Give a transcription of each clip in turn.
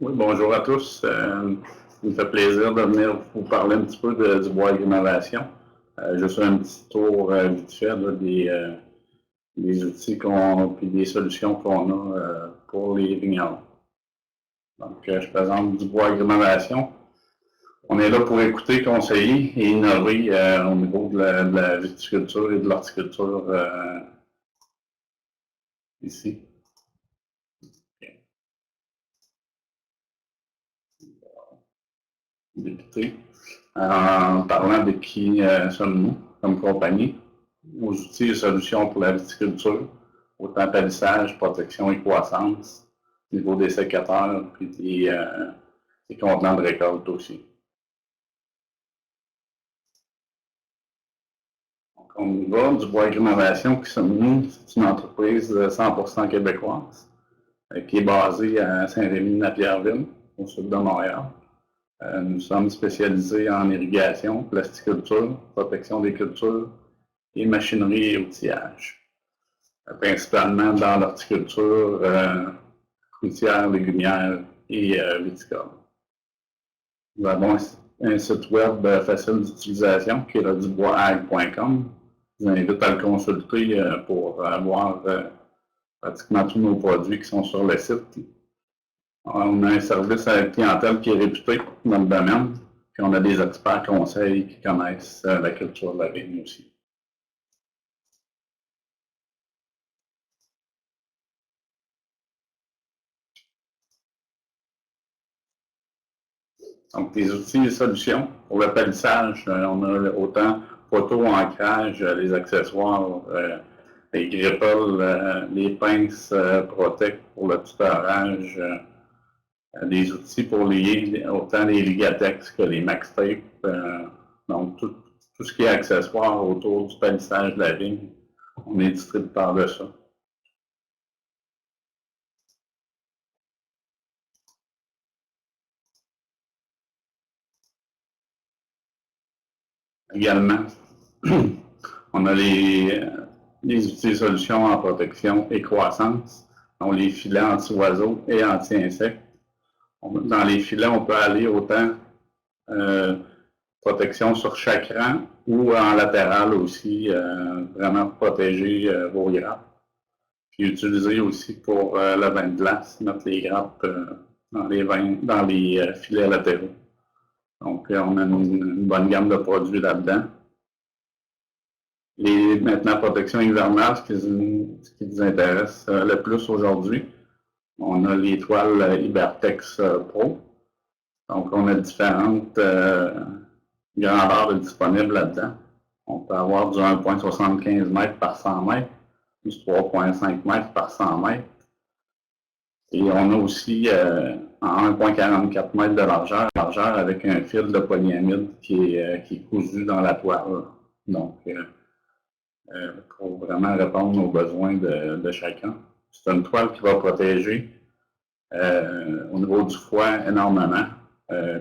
Oui, bonjour à tous. Il me fait plaisir de venir vous parler un petit peu du bois d'innovation. Je fais un petit tour vite fait là, des outils puis des solutions qu'on a pour les vignerons. Donc, je présente du bois d'innovation. On est là pour écouter, conseiller et innover au niveau de la viticulture et de l'horticulture ici. Débuter en parlant de qui sommes-nous comme compagnie, nos outils et solutions pour la viticulture, autant palissage, protection et croissance, au niveau des sécateurs puis des contenants de récolte aussi. Donc, on y va, du bois Innovation, qui sommes-nous? C'est une entreprise 100% québécoise qui est basée à Saint-Rémy-de-Napierville, au sud de Montréal. Nous sommes spécialisés en irrigation, plasticulture, protection des cultures et machinerie et outillage. Principalement dans l'horticulture, fruitière, légumière et viticole. Nous avons un site web facile d'utilisation qui est le duboisag.com. Je vous invite à le consulter pour avoir pratiquement tous nos produits qui sont sur le site. On a un service à la clientèle qui est réputé dans le domaine, puis on a des experts conseils qui connaissent la culture de la vigne aussi. Donc, des outils et solutions. Pour le palissage, on a autant photo, ancrage, les accessoires, les grippoles, les pinces Protect pour le tutorage, des outils pour lier autant les Ligatex que les MaxTape. Donc, tout ce qui est accessoire autour du palissage de la vigne, on est distributeur de ça. Également, on a les outils et solutions en protection et croissance. Donc, les filets anti-oiseaux et anti-insectes. Dans les filets, on peut aller autant protection sur chaque rang ou en latéral aussi, vraiment protéger vos grappes. Puis utiliser aussi pour le vin de glace, mettre les grappes dans les filets latéraux. Donc, on a une bonne gamme de produits là-dedans. Maintenant, protection hivernale, ce qui nous intéresse le plus aujourd'hui, on a les toiles Ibertex Pro. Donc, on a différentes grandeurs disponibles là-dedans. On peut avoir du 1,75 m par 100 mètres, du 3,5 m par 100 mètres. Et on a aussi en 1,44 m de largeur avec un fil de polyamide qui est cousu dans la toile. Donc, pour vraiment répondre aux besoins de chacun. C'est une toile qui va protéger au niveau du foie énormément.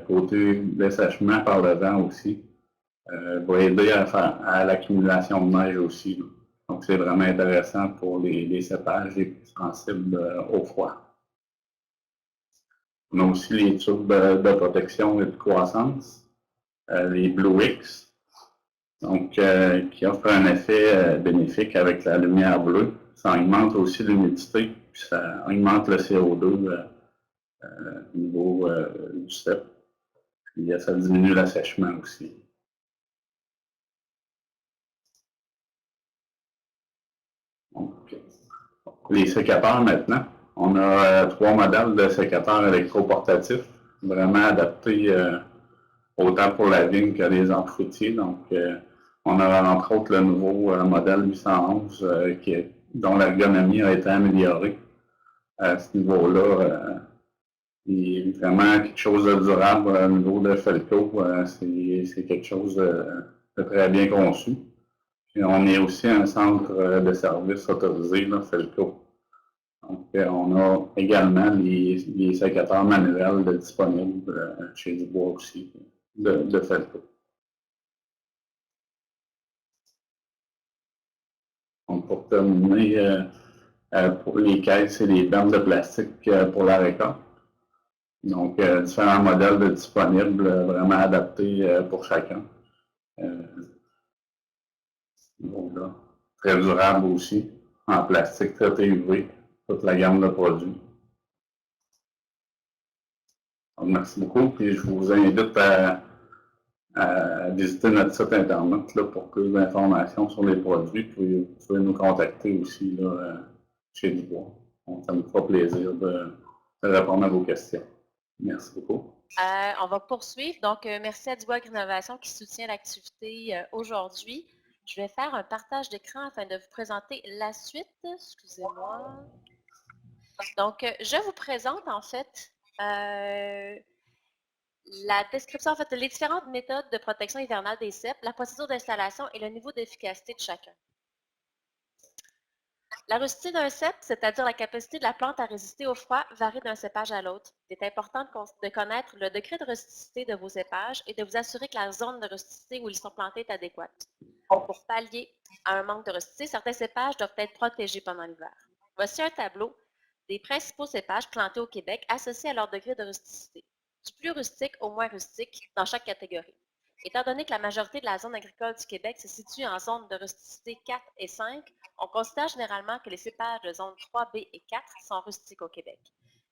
Côté dessèchement par le vent aussi, va aider à l'accumulation de neige aussi. Donc, c'est vraiment intéressant pour les cépages les plus sensibles au froid. On a aussi les tubes de protection et de croissance, les Blue X, donc qui offrent un effet bénéfique avec la lumière bleue. Ça augmente aussi l'humidité, puis ça augmente le CO2 au niveau du cep. Puis ça diminue l'assèchement aussi. Donc, les sécateurs maintenant. On a 3 modèles de sécateurs électroportatifs, vraiment adaptés autant pour la vigne que les arbres fruitiers. Donc, on a entre autres le nouveau modèle 811 dont l'ergonomie a été améliorée. À ce niveau-là, il est vraiment quelque chose de durable au niveau de Felco. C'est quelque chose de très bien conçu. Et on est aussi un centre de services autorisé, là, Felco. Donc, on a également les sécateurs manuels disponibles chez Dubois aussi, de Felco. Donc, pour terminer, pour les caisses et les bandes de plastique pour la récolte. Donc, différents modèles disponibles, vraiment adaptés pour chacun. Donc, là, très durable aussi, en plastique traité UV, toute la gamme de produits. Donc, merci beaucoup, puis je vous invite à visiter notre site internet là, pour plus d'informations sur les produits. Puis vous pouvez nous contacter aussi là, chez Dubois. Donc, ça nous fera plaisir de répondre à vos questions. Merci beaucoup. On va poursuivre. Donc, merci à Dubois Agrinovation qui soutient l'activité aujourd'hui. Je vais faire un partage d'écran afin de vous présenter la suite. Excusez-moi. Donc, je vous présente en fait la description, en fait, les différentes méthodes de protection hivernale des cèpes, la procédure d'installation et le niveau d'efficacité de chacun. La rusticité d'un cep, c'est-à-dire la capacité de la plante à résister au froid, varie d'un cépage à l'autre. Il est important de connaître le degré de rusticité de vos cépages et de vous assurer que la zone de rusticité où ils sont plantés est adéquate. Pour pallier à un manque de rusticité, certains cépages doivent être protégés pendant l'hiver. Voici un tableau des principaux cépages plantés au Québec associés à leur degré de rusticité, du plus rustique au moins rustique dans chaque catégorie. Étant donné que la majorité de la zone agricole du Québec se situe en zone de rusticité 4 et 5, on considère généralement que les cépages de zone 3B et 4 sont rustiques au Québec.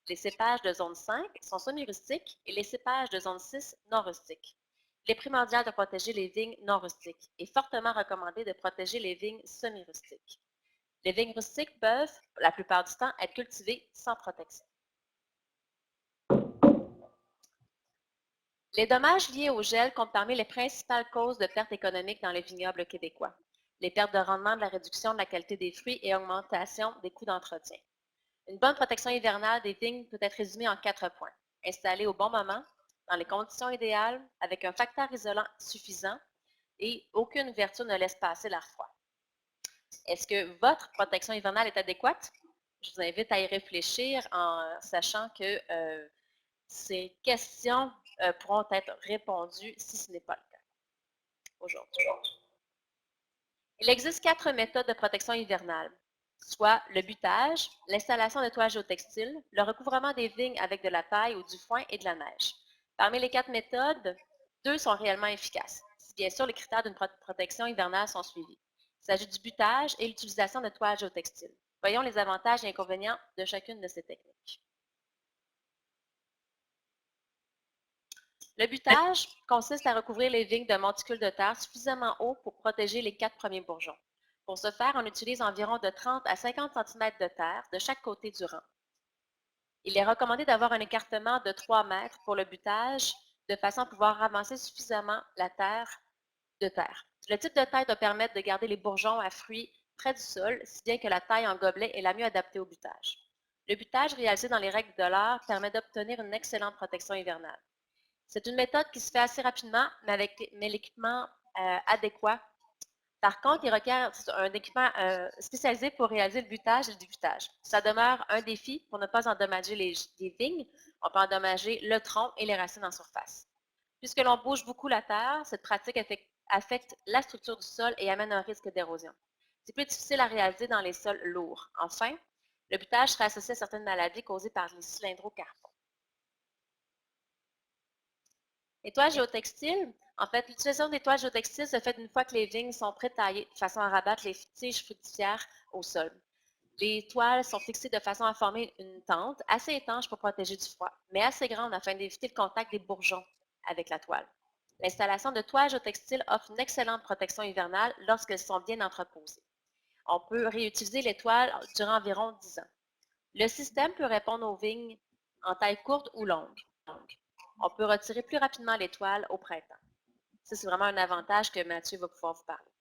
Les cépages de zone 5 sont semi-rustiques et les cépages de zone 6 non rustiques. Il est primordial de protéger les vignes non rustiques et fortement recommandé de protéger les vignes semi-rustiques. Les vignes rustiques peuvent, la plupart du temps, être cultivées sans protection. Les dommages liés au gel comptent parmi les principales causes de pertes économiques dans les vignobles québécois. Les pertes de rendement de la réduction de la qualité des fruits et augmentation des coûts d'entretien. Une bonne protection hivernale des vignes peut être résumée en 4 points. Installée au bon moment, dans les conditions idéales, avec un facteur isolant suffisant et aucune ouverture ne laisse passer l'air froid. Est-ce que votre protection hivernale est adéquate? Je vous invite à y réfléchir en sachant que ces questions pourront être répondues si ce n'est pas le cas aujourd'hui. Il existe 4 méthodes de protection hivernale, soit le butage, l'installation de toiles géotextiles, le recouvrement des vignes avec de la paille ou du foin et de la neige. Parmi les 4 méthodes, 2 sont réellement efficaces, si bien sûr les critères d'une protection hivernale sont suivis. Il s'agit du butage et l'utilisation de toiles géotextiles. Voyons les avantages et inconvénients de chacune de ces techniques. Le butage consiste à recouvrir les vignes d'un monticule de terre suffisamment haut pour protéger les 4 premiers bourgeons. Pour ce faire, on utilise environ de 30 à 50 cm de terre de chaque côté du rang. Il est recommandé d'avoir un écartement de 3 mètres pour le butage de façon à pouvoir ramasser suffisamment la terre de terre. Le type de taille doit permettre de garder les bourgeons à fruits près du sol, si bien que la taille en gobelet est la mieux adaptée au butage. Le butage réalisé dans les règles de l'art permet d'obtenir une excellente protection hivernale. C'est une méthode qui se fait assez rapidement, mais l'équipement adéquat. Par contre, il requiert un équipement spécialisé pour réaliser le butage et le débutage. Ça demeure un défi pour ne pas endommager les vignes. On peut endommager le tronc et les racines en surface. Puisque l'on bouge beaucoup la terre, cette pratique affecte la structure du sol et amène un risque d'érosion. C'est plus difficile à réaliser dans les sols lourds. Enfin, le butage serait associé à certaines maladies causées par les cylindrocarpons. Les toiles géotextiles, en fait, l'utilisation des toiles géotextiles se fait une fois que les vignes sont pré-taillées de façon à rabattre les tiges fruitières au sol. Les toiles sont fixées de façon à former une tente assez étanche pour protéger du froid, mais assez grande afin d'éviter le contact des bourgeons avec la toile. L'installation de toiles géotextiles offre une excellente protection hivernale lorsqu'elles sont bien entreposées. On peut réutiliser les toiles durant environ 10 ans. Le système peut répondre aux vignes en taille courte ou longue. On peut retirer plus rapidement les toiles au printemps. Ça, c'est vraiment un avantage que Mathieu va pouvoir vous parler.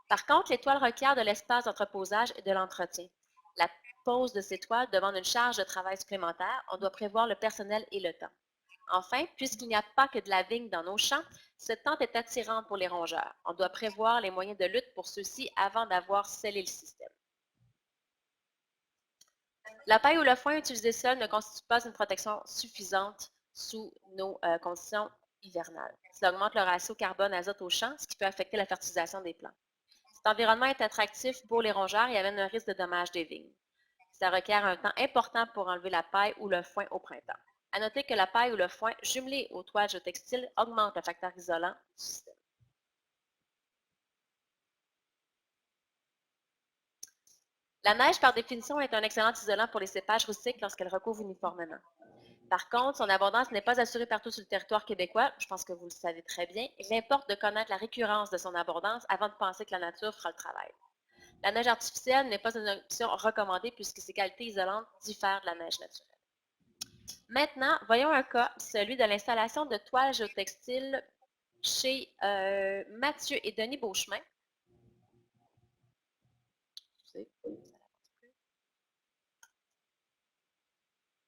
Par contre, les toiles requièrent de l'espace d'entreposage et de l'entretien. La pose de ces toiles demande une charge de travail supplémentaire. On doit prévoir le personnel et le temps. Enfin, puisqu'il n'y a pas que de la vigne dans nos champs, cette tente est attirante pour les rongeurs. On doit prévoir les moyens de lutte pour ceux-ci avant d'avoir scellé le système. La paille ou le foin utilisé seul ne constitue pas une protection suffisante sous nos conditions hivernales. Cela augmente le ratio carbone-azote au champ, ce qui peut affecter la fertilisation des plants. Cet environnement est attractif pour les rongeurs et amène un risque de dommage des vignes. Ça requiert un temps important pour enlever la paille ou le foin au printemps. À noter que la paille ou le foin jumelé aux toiles géotextiles augmente le facteur isolant du système. La neige, par définition, est un excellent isolant pour les cépages rustiques lorsqu'elle recouvre uniformément. Par contre, son abondance n'est pas assurée partout sur le territoire québécois, je pense que vous le savez très bien. Il importe de connaître la récurrence de son abondance avant de penser que la nature fera le travail. La neige artificielle n'est pas une option recommandée puisque ses qualités isolantes diffèrent de la neige naturelle. Maintenant, voyons un cas, celui de l'installation de toiles géotextiles chez Mathieu et Denis Beauchemin.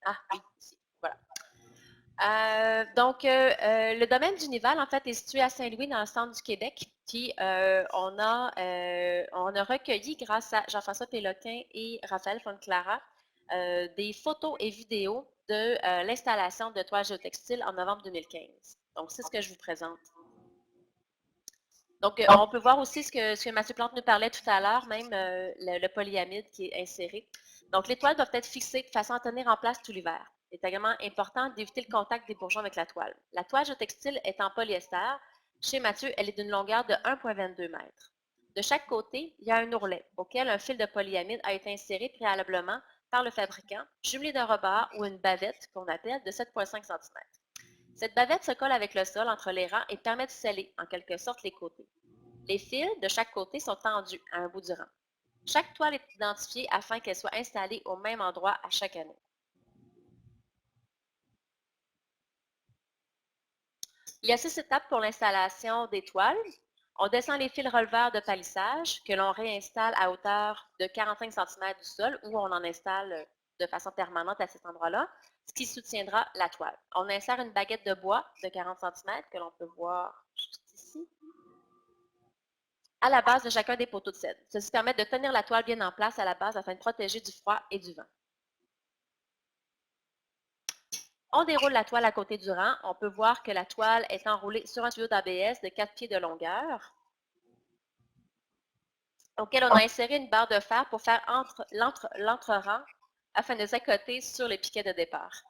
Ah oui, ici, voilà. Le domaine du Nival, en fait, est situé à Saint-Louis, dans le centre du Québec. Puis, on a recueilli, grâce à Jean-François Péloquin et Raphaël Fonclara, des photos et vidéos de l'installation de toiles géotextiles en novembre 2015. Donc, c'est ce que je vous présente. Donc, on peut voir aussi ce que Mathieu Plante nous parlait tout à l'heure, même le polyamide qui est inséré. Donc, les toiles doivent être fixées de façon à tenir en place tout l'hiver. Il est également important d'éviter le contact des bourgeons avec la toile. La toile géotextile est en polyester. Chez Mathieu, elle est d'une longueur de 1,22 m. De chaque côté, il y a un ourlet auquel un fil de polyamide a été inséré préalablement par le fabricant, jumelé d'un rebord ou une bavette qu'on appelle de 7,5 cm. Cette bavette se colle avec le sol entre les rangs et permet de sceller, en quelque sorte, les côtés. Les fils de chaque côté sont tendus à un bout du rang. Chaque toile est identifiée afin qu'elle soit installée au même endroit à chaque année. Il y a 6 étapes pour l'installation des toiles. On descend les fils releveurs de palissage que l'on réinstalle à hauteur de 45 cm du sol ou on en installe de façon permanente à cet endroit-là, ce qui soutiendra la toile. On insère une baguette de bois de 40 cm que l'on peut voir juste ici, à la base de chacun des poteaux de cèdre. Ceci permet de tenir la toile bien en place à la base afin de protéger du froid et du vent. On déroule la toile à côté du rang. On peut voir que la toile est enroulée sur un tuyau d'ABS de 4 pieds de longueur, auquel on a inséré une barre de fer pour faire l'entre-rang afin de s'accoter sur les piquets de départ.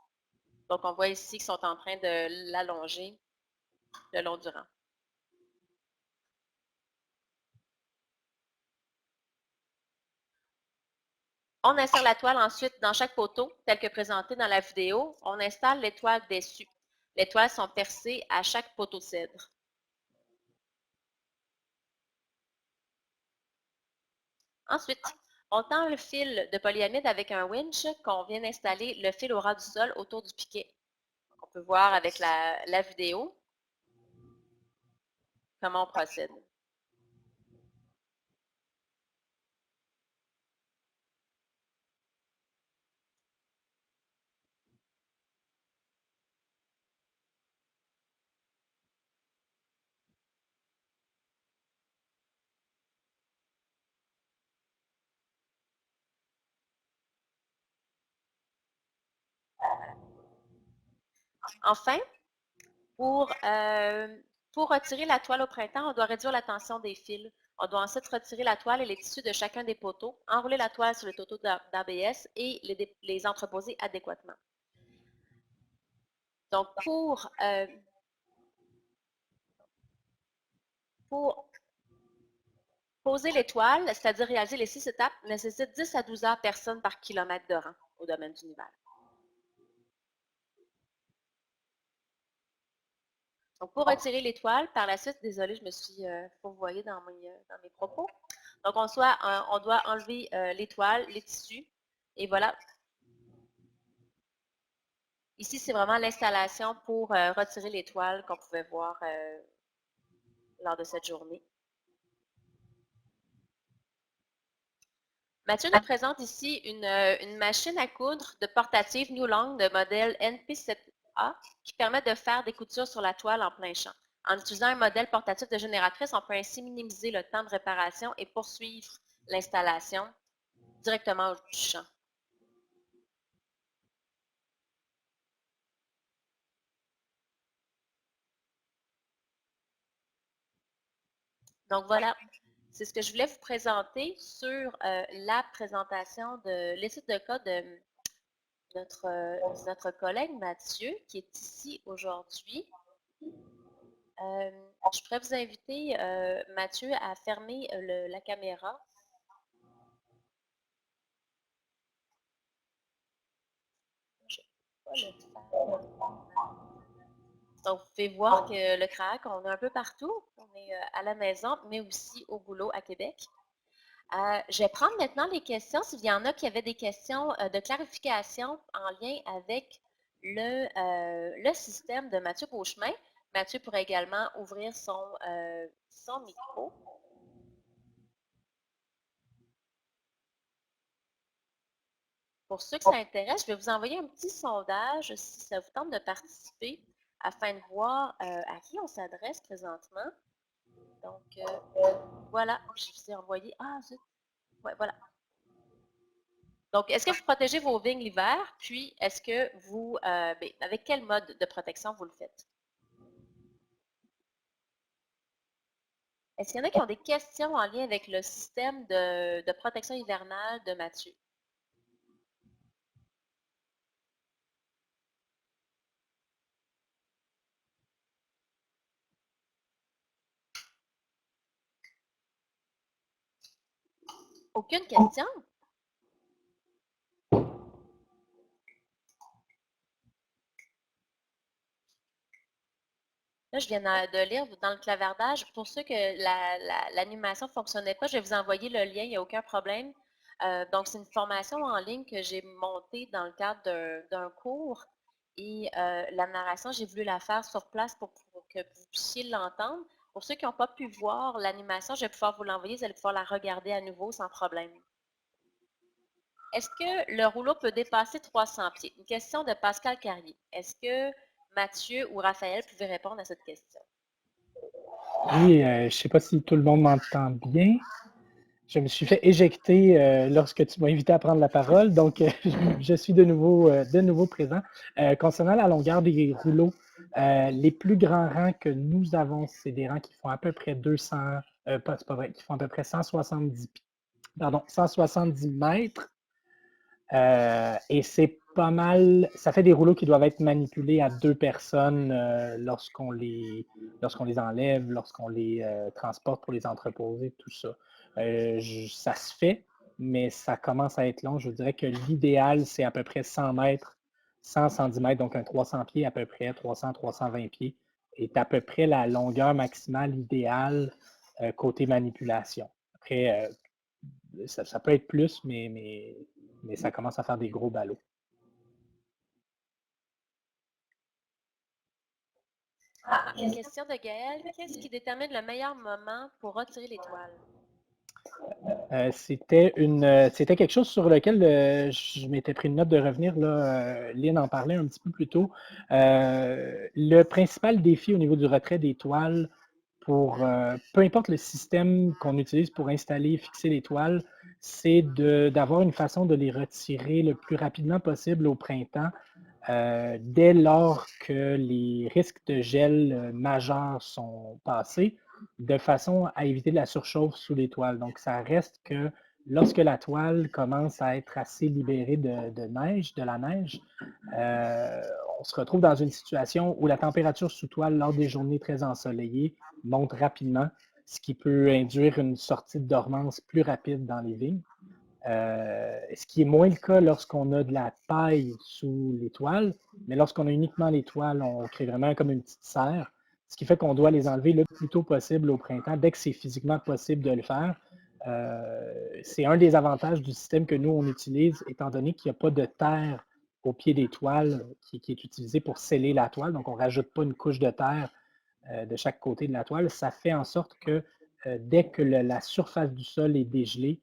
Donc, on voit ici qu'ils sont en train de l'allonger le long du rang. On insère la toile ensuite dans chaque poteau, tel que présenté dans la vidéo. On installe les toiles dessus. Les toiles sont percées à chaque poteau de cèdre. Ensuite, on tend le fil de polyamide avec un winch qu'on vient d'installer le fil au ras du sol autour du piquet. On peut voir avec la vidéo comment on procède. Enfin, pour retirer la toile au printemps, on doit réduire la tension des fils. On doit ensuite retirer la toile et les tissus de chacun des poteaux, enrouler la toile sur les poteaux d'ABS et les entreposer adéquatement. Donc, pour poser les toiles, c'est-à-dire réaliser les 6 étapes, nécessite 10 à 12 heures personnes par kilomètre de rang au domaine du Nival. Donc, pour retirer les toiles, par la suite, désolée, je me suis fourvoyée dans mes propos. Donc, on doit enlever les toiles, les tissus, et voilà. Ici, c'est vraiment l'installation pour retirer les toiles qu'on pouvait voir lors de cette journée. Mathieu nous présente ici une machine à coudre de portative New Long de modèle NP7A qui permet de faire des coutures sur la toile en plein champ. En utilisant un modèle portatif de génératrice, on peut ainsi minimiser le temps de réparation et poursuivre l'installation directement du champ. Donc voilà, c'est ce que je voulais vous présenter sur la présentation de l'étude de cas de notre collègue Mathieu, qui est ici aujourd'hui. Je pourrais vous inviter, Mathieu, à fermer la caméra. Je peux pas le faire. Donc, vous pouvez voir que le CRAAC, on est un peu partout. On est à la maison, mais aussi au boulot à Québec. Je vais prendre maintenant les questions. S'il y en a qui avaient des questions de clarification en lien avec le système de Mathieu Beauchemin, Mathieu pourrait également ouvrir son micro. Pour ceux que ça intéresse, je vais vous envoyer un petit sondage si ça vous tente de participer afin de voir à qui on s'adresse présentement. Donc, voilà, je vous ai envoyé. Ah, zut. Ouais, voilà. Donc, est-ce que vous protégez vos vignes l'hiver? Puis, est-ce que vous, avec quel mode de protection vous le faites? Est-ce qu'il y en a qui ont des questions en lien avec le système de protection hivernale de Mathieu? Aucune question? Là, je viens de lire dans le clavardage. Pour ceux que l'animation ne fonctionnait pas, je vais vous envoyer le lien, il n'y a aucun problème. Donc, c'est une formation en ligne que j'ai montée dans le cadre d'un cours. Et la narration, j'ai voulu la faire sur place pour que vous puissiez l'entendre. Pour ceux qui n'ont pas pu voir l'animation, je vais pouvoir vous l'envoyer. Vous allez pouvoir la regarder à nouveau sans problème. Est-ce que le rouleau peut dépasser 300 pieds? Une question de Pascal Carrier. Est-ce que Mathieu ou Raphaël pouvaient répondre à cette question? Oui, je ne sais pas si tout le monde m'entend bien. Je me suis fait éjecter lorsque tu m'as invité à prendre la parole, donc je suis de nouveau présent. Concernant la longueur des rouleaux, les plus grands rangs que nous avons, c'est des rangs qui font à peu près 200, c'est pas vrai, qui font à peu près 170 mètres. Et c'est pas mal, ça fait des rouleaux qui doivent être manipulés à 2 personnes lorsqu'on les enlève, lorsqu'on les transporte pour les entreposer, tout ça. Ça se fait, mais ça commence à être long. Je vous dirais que l'idéal, c'est à peu près 100 mètres, 110 mètres, donc un 300 pieds à peu près, 320 pieds, est à peu près la longueur maximale idéale côté manipulation. Après, ça peut être plus, mais ça commence à faire des gros ballots. Une question de Gaël. Qu'est-ce qui détermine le meilleur moment pour retirer les toiles? C'était quelque chose sur lequel je m'étais pris une note de revenir. Là, Lynn en parlait un petit peu plus tôt. Le principal défi au niveau du retrait des toiles, pour peu importe le système qu'on utilise pour installer et fixer les toiles, c'est d'avoir une façon de les retirer le plus rapidement possible au printemps, dès lors que les risques de gel majeurs sont passés, de façon à éviter de la surchauffe sous les toiles. Donc, ça reste que lorsque la toile commence à être assez libérée de neige, de la neige, on se retrouve dans une situation où la température sous toile, lors des journées très ensoleillées, monte rapidement, ce qui peut induire une sortie de dormance plus rapide dans les vignes. Ce qui est moins le cas lorsqu'on a de la paille sous les toiles, mais lorsqu'on a uniquement les toiles, on crée vraiment comme une petite serre, ce qui fait qu'on doit les enlever le plus tôt possible au printemps, dès que c'est physiquement possible de le faire. C'est un des avantages du système que nous, on utilise, étant donné qu'il n'y a pas de terre au pied des toiles qui est utilisée pour sceller la toile, donc on ne rajoute pas une couche de terre de chaque côté de la toile. Ça fait en sorte que dès que la surface du sol est dégelée,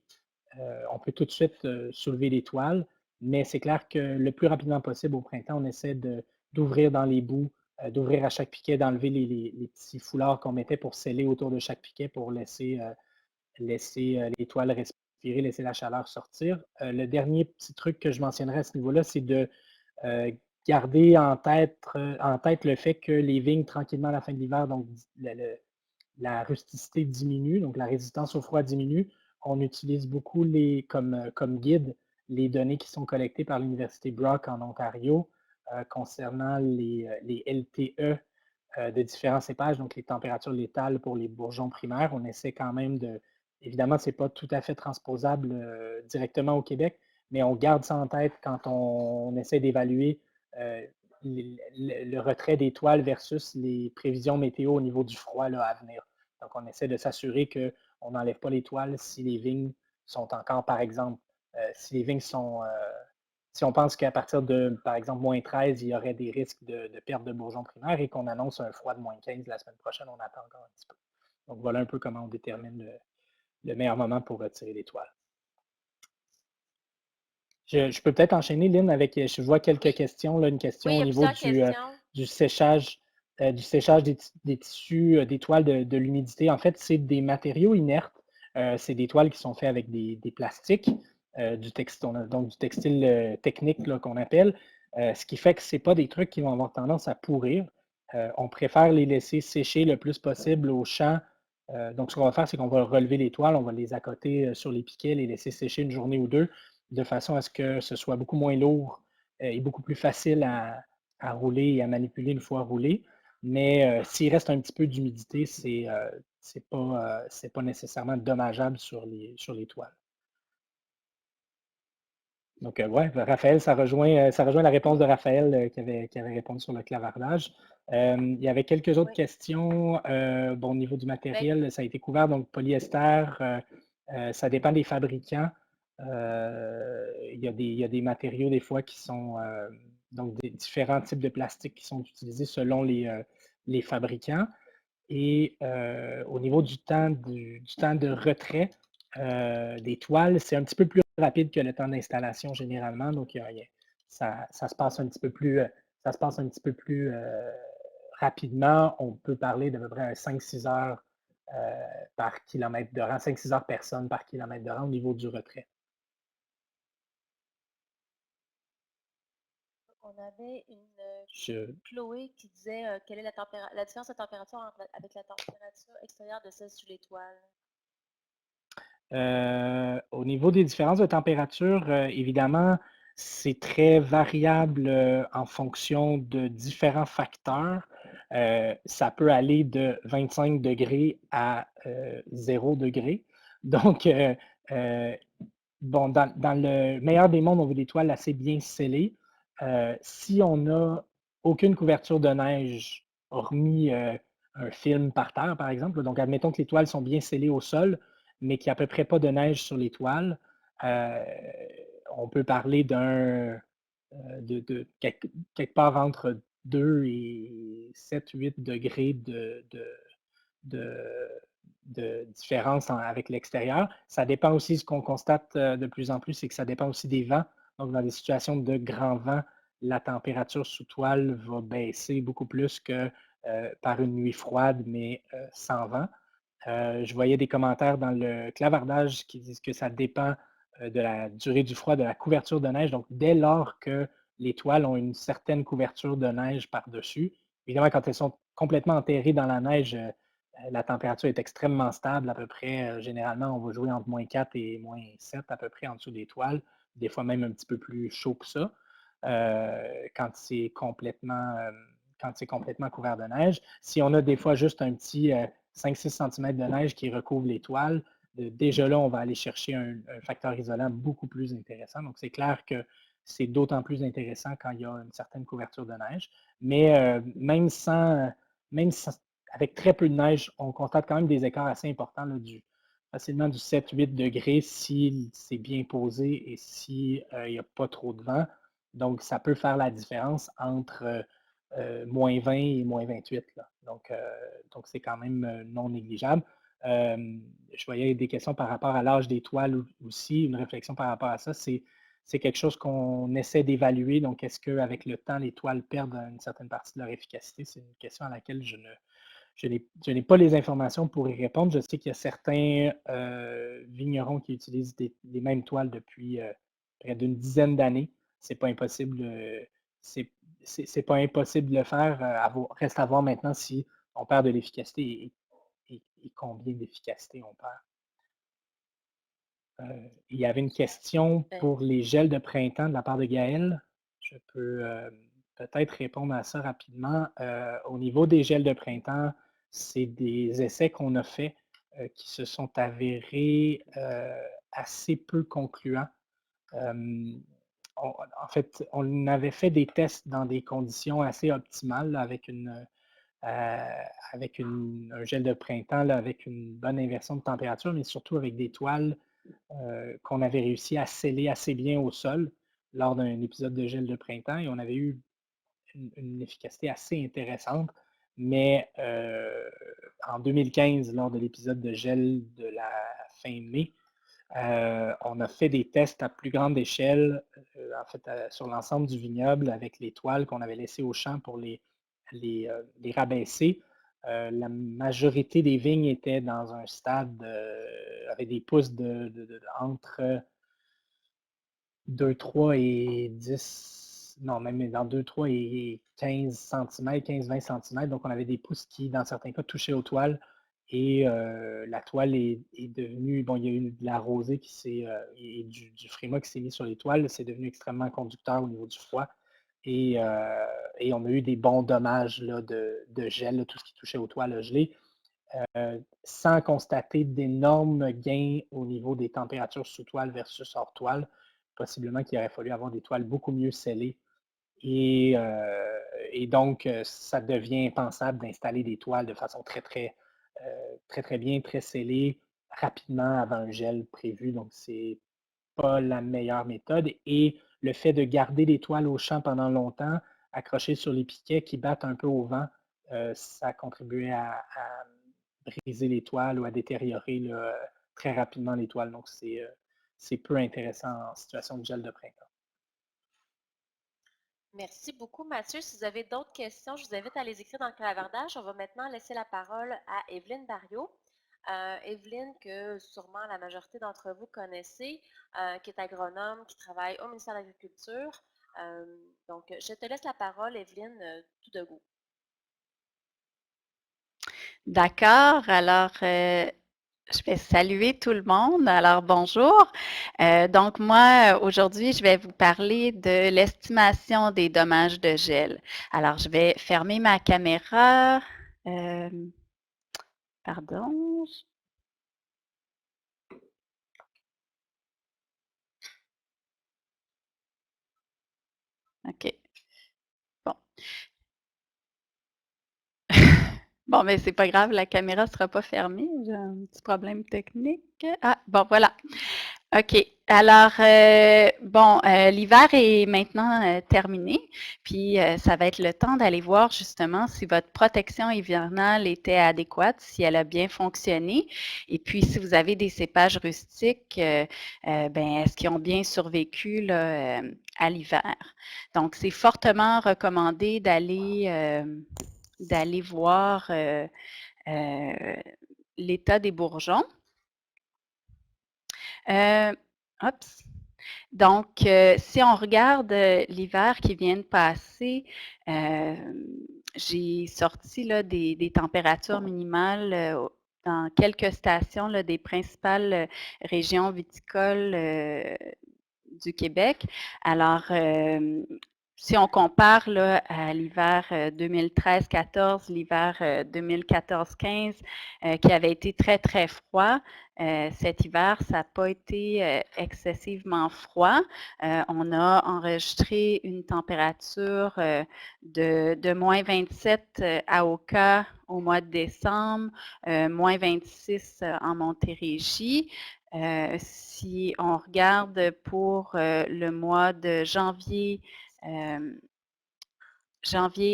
on peut tout de suite soulever les toiles, mais c'est clair que le plus rapidement possible au printemps, on essaie d'ouvrir dans les bouts, d'ouvrir à chaque piquet, d'enlever les petits foulards qu'on mettait pour sceller autour de chaque piquet pour laisser les toiles respirer, laisser la chaleur sortir. Le dernier petit truc que je mentionnerai à ce niveau-là, c'est de garder en tête le fait que les vignes, tranquillement à la fin de l'hiver, donc la rusticité diminue, donc la résistance au froid diminue. On utilise beaucoup comme guide les données qui sont collectées par l'Université Brock en Ontario concernant les LTE de différents cépages, donc les températures létales pour les bourgeons primaires. On essaie quand même de... Évidemment, ce n'est pas tout à fait transposable directement au Québec, mais on garde ça en tête quand on essaie d'évaluer le retrait des toiles versus les prévisions météo au niveau du froid là, à venir. Donc, on essaie de s'assurer qu'on n'enlève pas les toiles si les vignes sont encore, par exemple, si les vignes sont... si on pense qu'à partir de, par exemple, moins 13, il y aurait des risques de perte de bourgeons primaires et qu'on annonce un froid de moins 15 la semaine prochaine, on attend encore un petit peu. Donc, voilà un peu comment on détermine le meilleur moment pour retirer les toiles. Je peux peut-être enchaîner, Lynn, avec, je vois quelques questions. Là, une question au niveau du séchage, des tissus, des toiles de l'humidité. En fait, c'est des matériaux inertes. C'est des toiles qui sont faites avec des plastiques, du textile, donc du textile technique qu'on appelle, ce qui fait que ce n'est pas des trucs qui vont avoir tendance à pourrir. On préfère les laisser sécher le plus possible au champ. Donc, ce qu'on va faire, c'est qu'on va relever les toiles, on va les accoter sur les piquets, les laisser sécher une journée ou deux, de façon à ce que ce soit beaucoup moins lourd et beaucoup plus facile à rouler et à manipuler une fois roulé. Mais s'il reste un petit peu d'humidité, c'est pas nécessairement dommageable sur les toiles. Donc, ouais, Raphaël, ça rejoint la réponse de Raphaël qui avait répondu sur le clavardage. Il y avait quelques autres questions. Bon, au niveau du matériel, ça a été couvert, donc polyester, ça dépend des fabricants. Il y a des matériaux, des fois, qui sont donc des différents types de plastique qui sont utilisés selon les fabricants. Et au niveau du temps de retrait des toiles, c'est un petit peu plus rapide que le temps d'installation généralement. Donc, ça se passe un petit peu plus, rapidement. On peut parler d'à peu près 5-6 heures par kilomètre de rang, 5-6 heures personne par kilomètre de rang au niveau du retrait. On avait une Chloé qui disait quelle est la différence de température avec la température extérieure de celle sous l'étoile? Au niveau des différences de température, évidemment, c'est très variable en fonction de différents facteurs. Ça peut aller de 25 degrés à 0 degré. Donc, bon, dans le meilleur des mondes, on veut des toiles assez bien scellées. Si on n'a aucune couverture de neige, hormis un film par terre, par exemple, donc admettons que les toiles sont bien scellées au sol, mais qu'il n'y a à peu près pas de neige sur les toiles, on peut parler de quelque part entre 2 et 7-8 degrés de différence avec l'extérieur. Ça dépend aussi, ce qu'on constate de plus en plus, c'est que ça dépend aussi des vents. Donc, dans des situations de grand vent, la température sous toile va baisser beaucoup plus que par une nuit froide, mais sans vent. Je voyais des commentaires dans le clavardage qui disent que ça dépend de la durée du froid, de la couverture de neige. Donc, dès lors que les toiles ont une certaine couverture de neige par-dessus, évidemment, quand elles sont complètement enterrées dans la neige, la température est extrêmement stable, à peu près. Généralement, on va jouer entre moins 4 et moins 7 à peu près en dessous des toiles, des fois même un petit peu plus chaud que ça, quand c'est complètement couvert de neige. Si on a des fois juste un petit 5-6 cm de neige qui recouvre les toiles, déjà là, on va aller chercher un facteur isolant beaucoup plus intéressant. Donc, c'est clair que c'est d'autant plus intéressant quand il y a une certaine couverture de neige. Mais même avec très peu de neige, on constate quand même des écarts assez importants, là, facilement du 7-8 degrés si c'est bien posé et s'il n'y a pas trop de vent. Donc, ça peut faire la différence entre moins 20 et moins 28. Là. Donc, c'est quand même non négligeable. Je voyais des questions par rapport à l'âge des toiles aussi, une réflexion par rapport à ça. C'est quelque chose qu'on essaie d'évaluer. Donc, est-ce qu'avec le temps, les toiles perdent une certaine partie de leur efficacité? C'est une question à laquelle je n'ai pas les informations pour y répondre. Je sais qu'il y a certains vignerons qui utilisent les mêmes toiles depuis près d'une dizaine d'années. C'est pas impossible. C'est pas impossible de le faire. Reste à voir maintenant si on perd de l'efficacité et combien d'efficacité on perd. Il y avait une question pour les gels de printemps de la part de Gaël. Je peux peut-être répondre à ça rapidement. Au niveau des gels de printemps, c'est des essais qu'on a faits qui se sont avérés assez peu concluants. En fait, on avait fait des tests dans des conditions assez optimales là, avec un gel de printemps là, avec une bonne inversion de température, mais surtout avec des toiles qu'on avait réussi à sceller assez bien au sol lors d'un épisode de gel de printemps et on avait eu une efficacité assez intéressante. Mais en 2015, lors de l'épisode de gel de la fin mai, on a fait des tests à plus grande échelle, en fait, sur l'ensemble du vignoble avec les toiles qu'on avait laissées au champ pour les rabaisser. La majorité des vignes étaient dans un stade avec des pousses entre 2, 3 et 10, non, même dans 2, 3 et 15 cm, 15-20 cm. Donc, on avait des pousses qui, dans certains cas, touchaient aux toiles. Et la toile est devenue, bon, il y a eu de la rosée qui s'est, et du fréma qui s'est mis sur les toiles. C'est devenu extrêmement conducteur au niveau du froid. Et on a eu des bons dommages là, de gel, là, tout ce qui touchait aux toiles a gelé, sans constater d'énormes gains au niveau des températures sous toile versus hors toile. Possiblement qu'il aurait fallu avoir des toiles beaucoup mieux scellées. Et donc, ça devient impensable d'installer des toiles de façon très bien, très scellée, rapidement avant un gel prévu. Donc, c'est pas la meilleure méthode. Et le fait de garder les toiles au champ pendant longtemps, accrochées sur les piquets qui battent un peu au vent, ça contribuait à briser les toiles ou à détériorer là, très rapidement les toiles. Donc, c'est peu intéressant en situation de gel de printemps. Merci beaucoup, Mathieu. Si vous avez d'autres questions, je vous invite à les écrire dans le clavardage. On va maintenant laisser la parole à Evelyne Barriot. Evelyne, que sûrement la majorité d'entre vous connaissez, qui est agronome, qui travaille au ministère de l'Agriculture. Donc, je te laisse la parole, Evelyne, tout de go. D'accord. Alors, je vais saluer tout le monde. Alors, bonjour. Donc, moi, aujourd'hui, je vais vous parler de l'estimation des dommages de gel. Alors, je vais fermer ma caméra. Pardon. OK. Bon. Bon, mais c'est pas grave, la caméra ne sera pas fermée. J'ai un petit problème technique. Ah, bon, voilà. OK. Alors, bon, l'hiver est maintenant terminé, puis ça va être le temps d'aller voir justement si votre protection hivernale était adéquate, si elle a bien fonctionné, et puis si vous avez des cépages rustiques, ben, est-ce qu'ils ont bien survécu là, à l'hiver? Donc, c'est fortement recommandé d'aller voir l'état des bourgeons. Oups. Donc, si on regarde l'hiver qui vient de passer, j'ai sorti là, des températures minimales dans quelques stations là, des principales régions viticoles du Québec. Alors, si on compare là, à l'hiver 2013-14, l'hiver 2014-15, qui avait été très, très froid, cet hiver, ça n'a pas été excessivement froid. On a enregistré une température de moins 27 à Oka au mois de décembre, moins 26 en Montérégie. Si on regarde pour le mois de janvier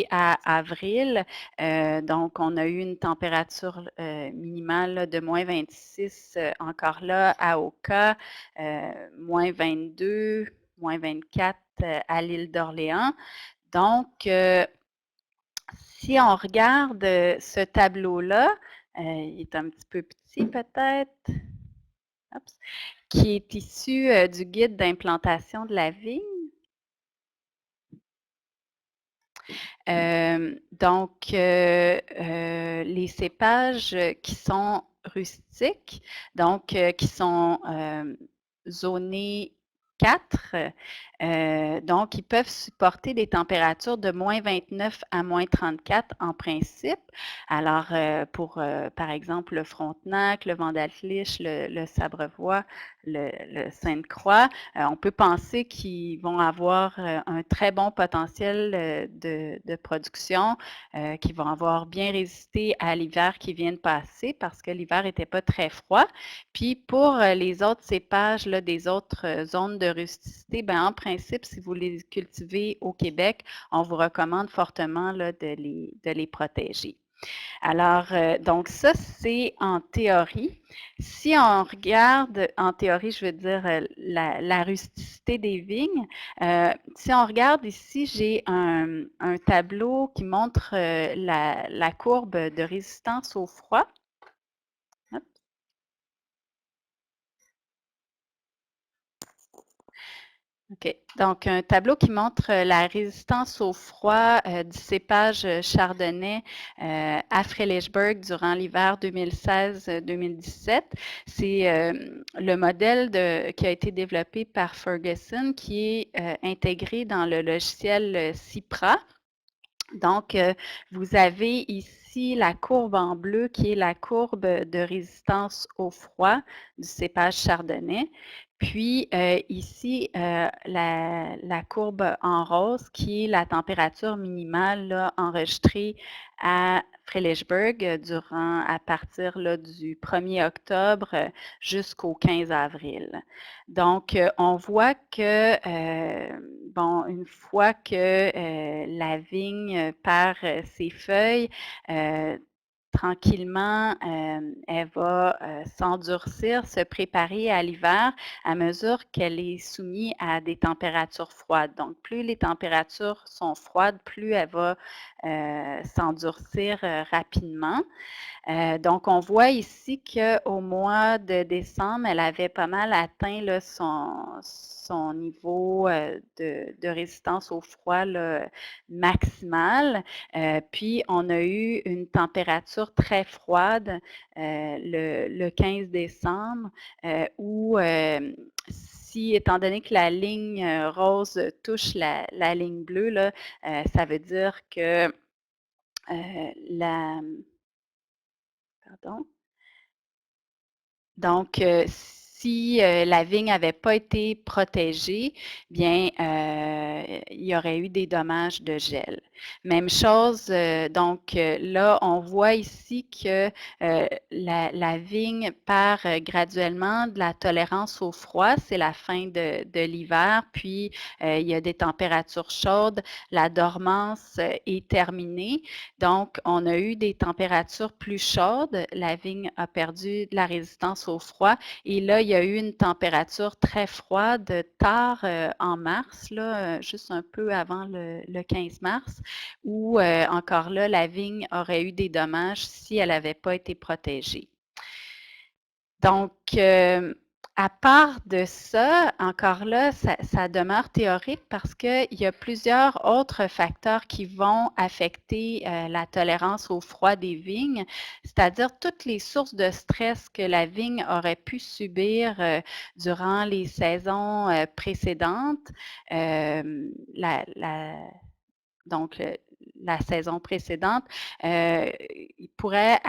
à avril, donc on a eu une température minimale de moins 26 encore là à Oka, moins 22, moins 24 à l'île d'Orléans. Donc, si on regarde ce tableau-là, il est un petit peu petit peut-être, qui est issu du guide d'implantation de la vigne. Donc, les cépages qui sont rustiques, donc qui sont zonés 4. Donc, ils peuvent supporter des températures de moins 29 à moins 34 en principe. Alors, pour, par exemple, le Frontenac, le Vandalflich, le Sabrevois, le Sainte-Croix, on peut penser qu'ils vont avoir un très bon potentiel de production, qu'ils vont avoir bien résisté à l'hiver qui vient de passer parce que l'hiver n'était pas très froid. Puis pour les autres cépages là, des autres zones de rusticité, ben, en principe, si vous les cultivez au Québec, on vous recommande fortement là, de les protéger. Alors, donc ça, c'est en théorie. Si on regarde, en théorie, je veux dire la rusticité des vignes, si on regarde ici, j'ai un tableau qui montre la courbe de résistance au froid. Hop. OK. Donc, un tableau qui montre la résistance au froid du cépage chardonnay à Frelichburg durant l'hiver 2016-2017. C'est le modèle qui a été développé par Ferguson qui est intégré dans le logiciel CIPRA. Donc, vous avez ici la courbe en bleu qui est la courbe de résistance au froid du cépage chardonnay. Puis ici, la courbe en rose qui est la température minimale là, enregistrée à Frelichburg à partir là, du 1er octobre jusqu'au 15 avril. Donc, on voit que, bon, une fois que la vigne perd ses feuilles, tranquillement, elle va s'endurcir, se préparer à l'hiver à mesure qu'elle est soumise à des températures froides. Donc, plus les températures sont froides, plus elle va s'endurcir rapidement. Donc, on voit ici qu'au mois de décembre, elle avait pas mal atteint là, son niveau de résistance au froid là, maximal. Puis, on a eu une température très froide le 15 décembre où si, étant donné que la ligne rose touche la ligne bleue, là, ça veut dire que Pardon. Donc, si la vigne n'avait pas été protégée, bien, il y aurait eu des dommages de gel. Même chose, donc là, on voit ici que la vigne perd graduellement de la tolérance au froid. C'est la fin de l'hiver, puis il y a des températures chaudes. La dormance est terminée. Donc, on a eu des températures plus chaudes. La vigne a perdu de la résistance au froid. Et là, il y a eu une température très froide tard en mars, là, juste un peu avant le 15 mars, où encore là, la vigne aurait eu des dommages si elle n'avait pas été protégée. Donc, à part de ça, encore là, ça demeure théorique parce qu'il y a plusieurs autres facteurs qui vont affecter la tolérance au froid des vignes, c'est-à-dire toutes les sources de stress que la vigne aurait pu subir durant les saisons précédentes. Donc, la saison précédente, il pourrait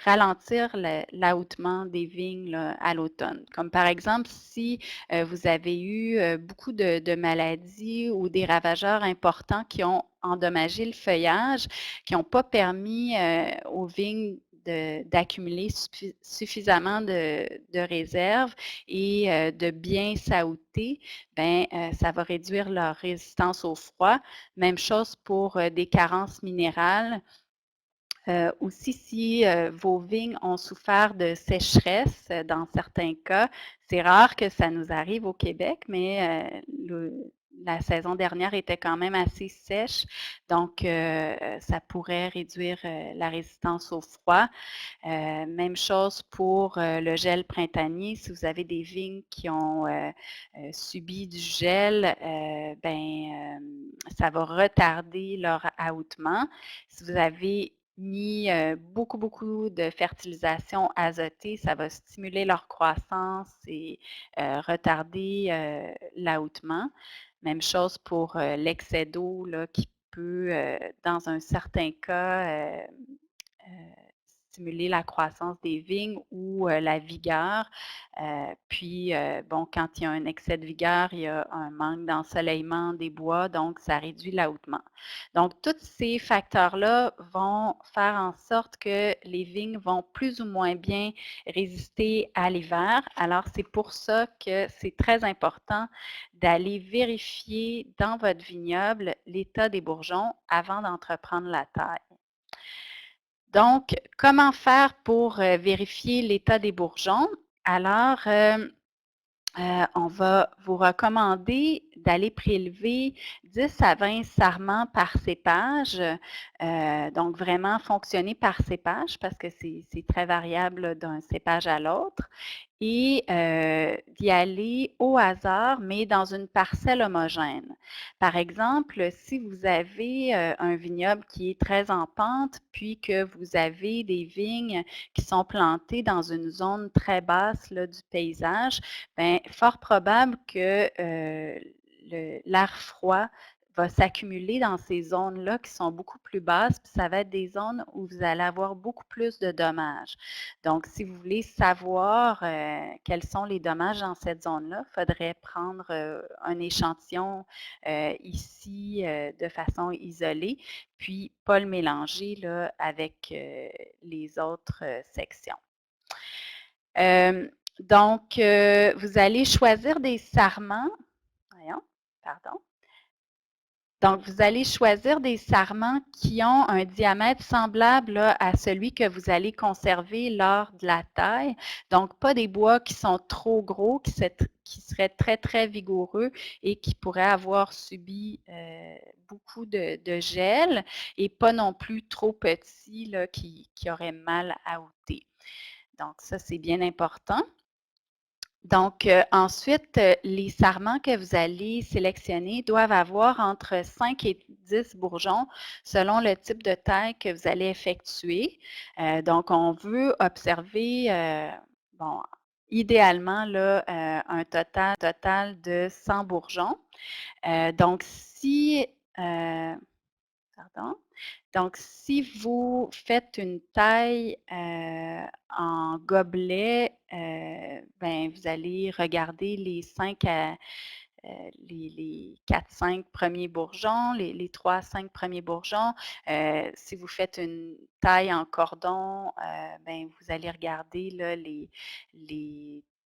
ralentir l'ahoutement des vignes là, à l'automne. Comme par exemple, si vous avez eu beaucoup de maladies ou des ravageurs importants qui ont endommagé le feuillage, qui n'ont pas permis aux vignes d'accumuler suffisamment de réserves et de bien s'ahouter, ben, ça va réduire leur résistance au froid. Même chose pour des carences minérales. Aussi, si vos vignes ont souffert de sécheresse, dans certains cas, c'est rare que ça nous arrive au Québec, mais la saison dernière était quand même assez sèche, donc ça pourrait réduire la résistance au froid. Même chose pour le gel printanier. Si vous avez des vignes qui ont subi du gel, ben, ça va retarder leur ahoutement. Si vous avez mis beaucoup de fertilisation azotée, ça va stimuler leur croissance et retarder l'ahoutement. Même chose pour l'excès d'eau qui peut, dans un certain cas, stimuler la croissance des vignes ou la vigueur. Puis, bon, quand il y a un excès de vigueur, il y a un manque d'ensoleillement des bois, donc ça réduit l'ahoutement. Donc, tous ces facteurs-là vont faire en sorte que les vignes vont plus ou moins bien résister à l'hiver. Alors, c'est pour ça que c'est très important d'aller vérifier dans votre vignoble l'état des bourgeons avant d'entreprendre la taille. Donc, comment faire pour vérifier l'état des bourgeons? Alors, on va vous recommander d'aller prélever 10 à 20 sarments par cépage. Donc, vraiment fonctionner par cépage parce que c'est très variable d'un cépage à l'autre. Et d'y aller au hasard, mais dans une parcelle homogène. Par exemple, si vous avez un vignoble qui est très en pente, puis que vous avez des vignes qui sont plantées dans une zone très basse là, du paysage, bien, fort probable que l'air froid va s'accumuler dans ces zones-là qui sont beaucoup plus basses, puis ça va être des zones où vous allez avoir beaucoup plus de dommages. Donc, si vous voulez savoir quels sont les dommages dans cette zone-là, il faudrait prendre un échantillon ici de façon isolée, puis pas le mélanger là, avec les autres sections. Donc, vous allez choisir des sarments. Voyons, pardon. Donc, vous allez choisir des sarments qui ont un diamètre semblable là, à celui que vous allez conserver lors de la taille. Donc, pas des bois qui sont trop gros, qui seraient très vigoureux et qui pourraient avoir subi beaucoup de gel, et pas non plus trop petits là, qui auraient mal ahouté. Donc, ça, c'est bien important. Donc, ensuite, les sarments que vous allez sélectionner doivent avoir entre 5 et 10 bourgeons selon le type de taille que vous allez effectuer. Donc, on veut observer, bon, idéalement, là, un total de 100 bourgeons. Donc, si vous faites une taille en gobelet, ben, vous allez regarder les 4-5 premiers bourgeons, les 3-5 premiers bourgeons. Si vous faites une taille en cordon, ben, vous allez regarder là,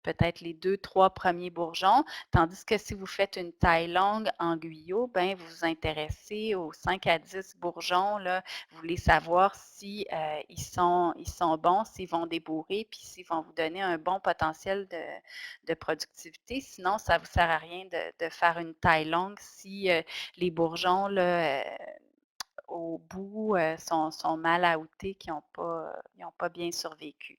peut-être les 2-3 premiers bourgeons, tandis que si vous faites une taille longue en guyot, ben, vous vous intéressez aux 5 à 10 bourgeons. Là, vous voulez savoir si ils sont bons, s'ils vont débourrer, puis s'ils vont vous donner un bon potentiel de productivité. Sinon, ça ne vous sert à rien de faire une taille longue si les bourgeons là, au bout sont mal ahoutés, qui n'ont pas bien survécu.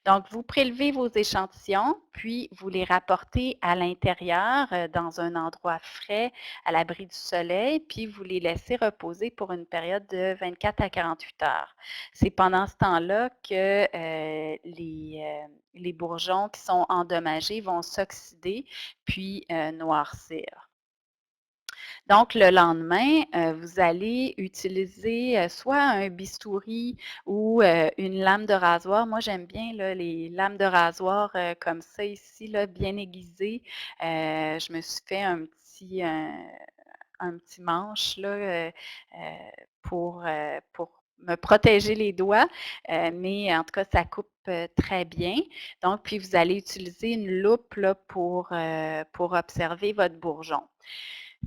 Donc, vous prélevez vos échantillons, puis vous les rapportez à l'intérieur dans un endroit frais, à l'abri du soleil, puis vous les laissez reposer pour une période de 24 à 48 heures. C'est pendant ce temps-là que les bourgeons qui sont endommagés vont s'oxyder, puis noircir. Donc, le lendemain, vous allez utiliser soit un bistouri ou une lame de rasoir. Moi, j'aime bien là, les lames de rasoir comme ça ici, là, bien aiguisées. Je me suis fait un petit manche là, pour me protéger les doigts, mais en tout cas, ça coupe très bien. Donc, puis vous allez utiliser une loupe là, pour observer votre bourgeon.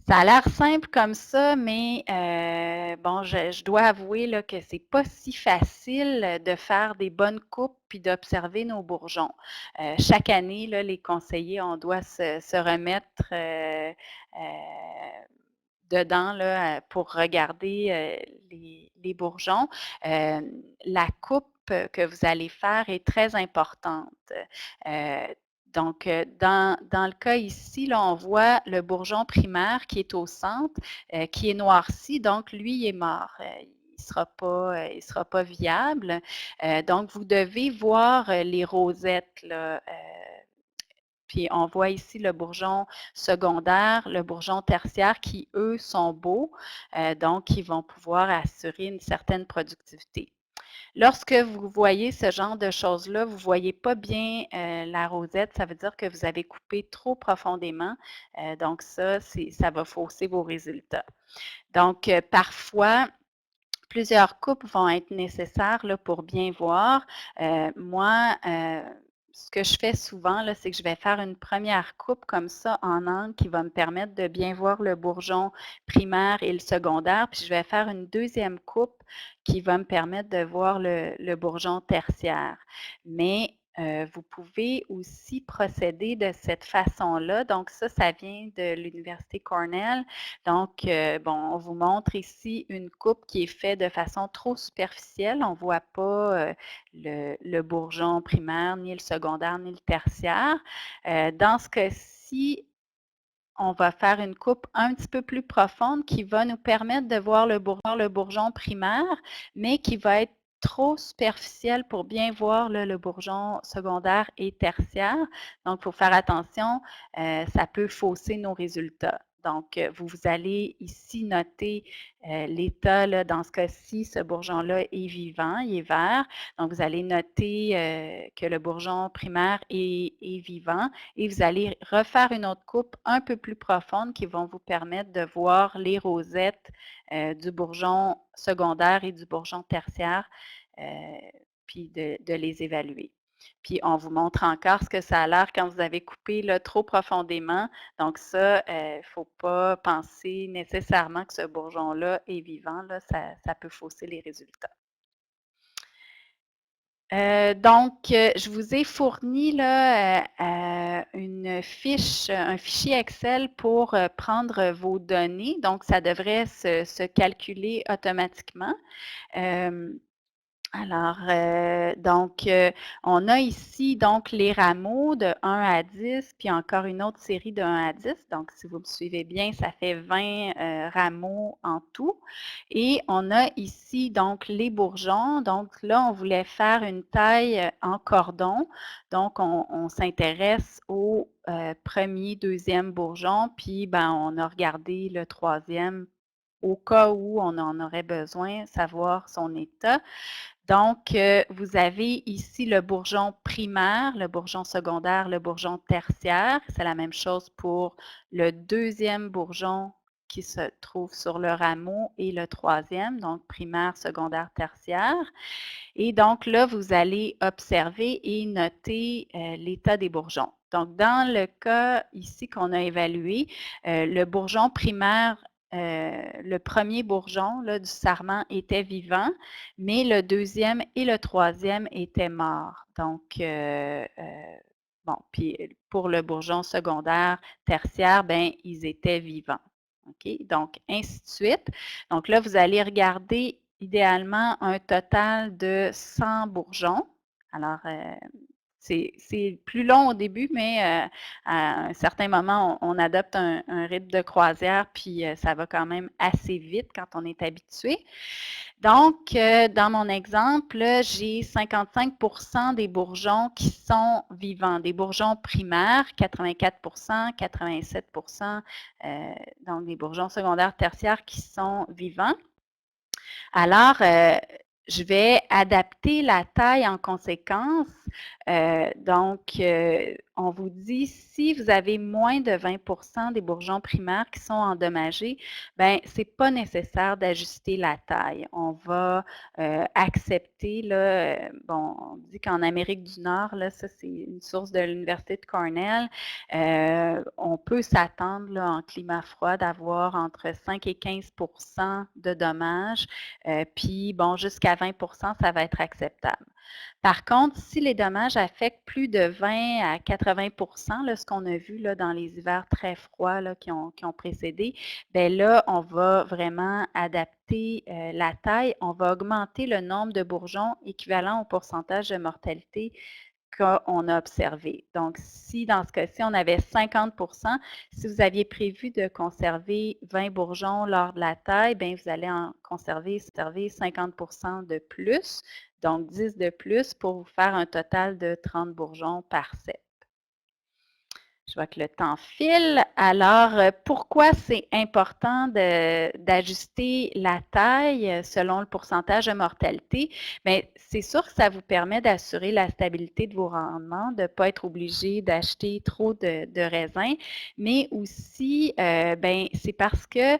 Ça a l'air simple comme ça, mais bon, je dois avouer là, que c'est pas si facile de faire des bonnes coupes puis d'observer nos bourgeons. Chaque année, là, les conseillers, on doit se remettre dedans là, pour regarder les bourgeons. La coupe que vous allez faire est très importante. Donc, dans le cas ici, là, on voit le bourgeon primaire qui est au centre, qui est noirci, donc lui, il est mort. Il il sera pas viable. Donc, vous devez voir les rosettes, là, puis on voit ici le bourgeon secondaire, le bourgeon tertiaire qui, eux, sont beaux, donc qui vont pouvoir assurer une certaine productivité. Lorsque vous voyez ce genre de choses-là, vous ne voyez pas bien la rosette, ça veut dire que vous avez coupé trop profondément. Donc ça va fausser vos résultats. Donc, parfois, plusieurs coupes vont être nécessaires là, pour bien voir. Moi, ce que je fais souvent, c'est que je vais faire une première coupe comme ça en angle qui va me permettre de bien voir le bourgeon primaire et le secondaire. Puis je vais faire une deuxième coupe qui va me permettre de voir le bourgeon tertiaire. Mais vous pouvez aussi procéder de cette façon-là. Donc ça vient de l'Université Cornell. Donc, bon, on vous montre ici une coupe qui est faite de façon trop superficielle. On ne voit pas le bourgeon primaire, ni le secondaire, ni le tertiaire. Dans ce cas-ci, on va faire une coupe un petit peu plus profonde qui va nous permettre de voir le bourgeon primaire, mais qui va être trop superficielle pour bien voir là, le bourgeon secondaire et tertiaire. Donc, il faut faire attention, ça peut fausser nos résultats. Donc, vous allez ici noter l'état, là, dans ce cas-ci, ce bourgeon-là est vivant, il est vert. Donc, vous allez noter que le bourgeon primaire est vivant et vous allez refaire une autre coupe un peu plus profonde qui vont vous permettre de voir les rosettes du bourgeon secondaire et du bourgeon tertiaire, puis de les évaluer. Puis on vous montre encore ce que ça a l'air quand vous avez coupé là, trop profondément. Donc ça, il ne faut pas penser nécessairement que ce bourgeon-là est vivant. Là, ça peut fausser les résultats. Donc, je vous ai fourni là, un fichier Excel pour prendre vos données. Donc, ça devrait se calculer automatiquement. Alors, donc, on a ici donc les rameaux de 1 à 10, puis encore une autre série de 1 à 10. Donc, si vous me suivez bien, ça fait 20 rameaux en tout. Et on a ici donc les bourgeons. Donc là, on voulait faire une taille en cordon. Donc, on s'intéresse au premier, deuxième bourgeon, puis ben, on a regardé le troisième au cas où on en aurait besoin, savoir son état. Donc, vous avez ici le bourgeon primaire, le bourgeon secondaire, le bourgeon tertiaire. C'est la même chose pour le deuxième bourgeon qui se trouve sur le rameau et le troisième, donc primaire, secondaire, tertiaire. Et donc là, vous allez observer et noter l'état des bourgeons. Donc, dans le cas ici qu'on a évalué, le bourgeon primaire, le premier bourgeon là, du sarment était vivant, mais le deuxième et le troisième étaient morts. Donc, bon, puis pour le bourgeon secondaire, tertiaire, ben, ils étaient vivants. OK? Donc, ainsi de suite. Donc là, vous allez regarder idéalement un total de 100 bourgeons. Alors, c'est plus long au début, mais à un certain moment, on adopte un rythme de croisière, puis ça va quand même assez vite quand on est habitué. Donc, dans mon exemple, j'ai 55% des bourgeons qui sont vivants, des bourgeons primaires, 84%, 87%, donc des bourgeons secondaires, tertiaires qui sont vivants. Alors, je vais adapter la taille en conséquence. Donc, on vous dit, si vous avez moins de 20% des bourgeons primaires qui sont endommagés, bien, ce n'est pas nécessaire d'ajuster la taille. On va accepter, là, bon, on dit qu'en Amérique du Nord, là, ça c'est une source de l'Université de Cornell, on peut s'attendre là, en climat froid d'avoir entre 5 et 15% de dommages, puis bon, jusqu'à 20%, ça va être acceptable. Par contre, si les dommages affectent plus de 20 à 80%, là, ce qu'on a vu là, dans les hivers très froids là, qui ont précédé, bien là, on va vraiment adapter la taille. On va augmenter le nombre de bourgeons équivalent au pourcentage de mortalité qu'on a observé. Donc, si dans ce cas-ci, on avait 50%, si vous aviez prévu de conserver 20 bourgeons lors de la taille, bien, vous allez en conserver 50% de plus, donc 10 de plus pour vous faire un total de 30 bourgeons par cep. Je vois que le temps file. Alors, pourquoi c'est important d'ajuster la taille selon le pourcentage de mortalité? Bien, c'est sûr que ça vous permet d'assurer la stabilité de vos rendements, de ne pas être obligé d'acheter trop de raisins, mais aussi, bien, c'est parce que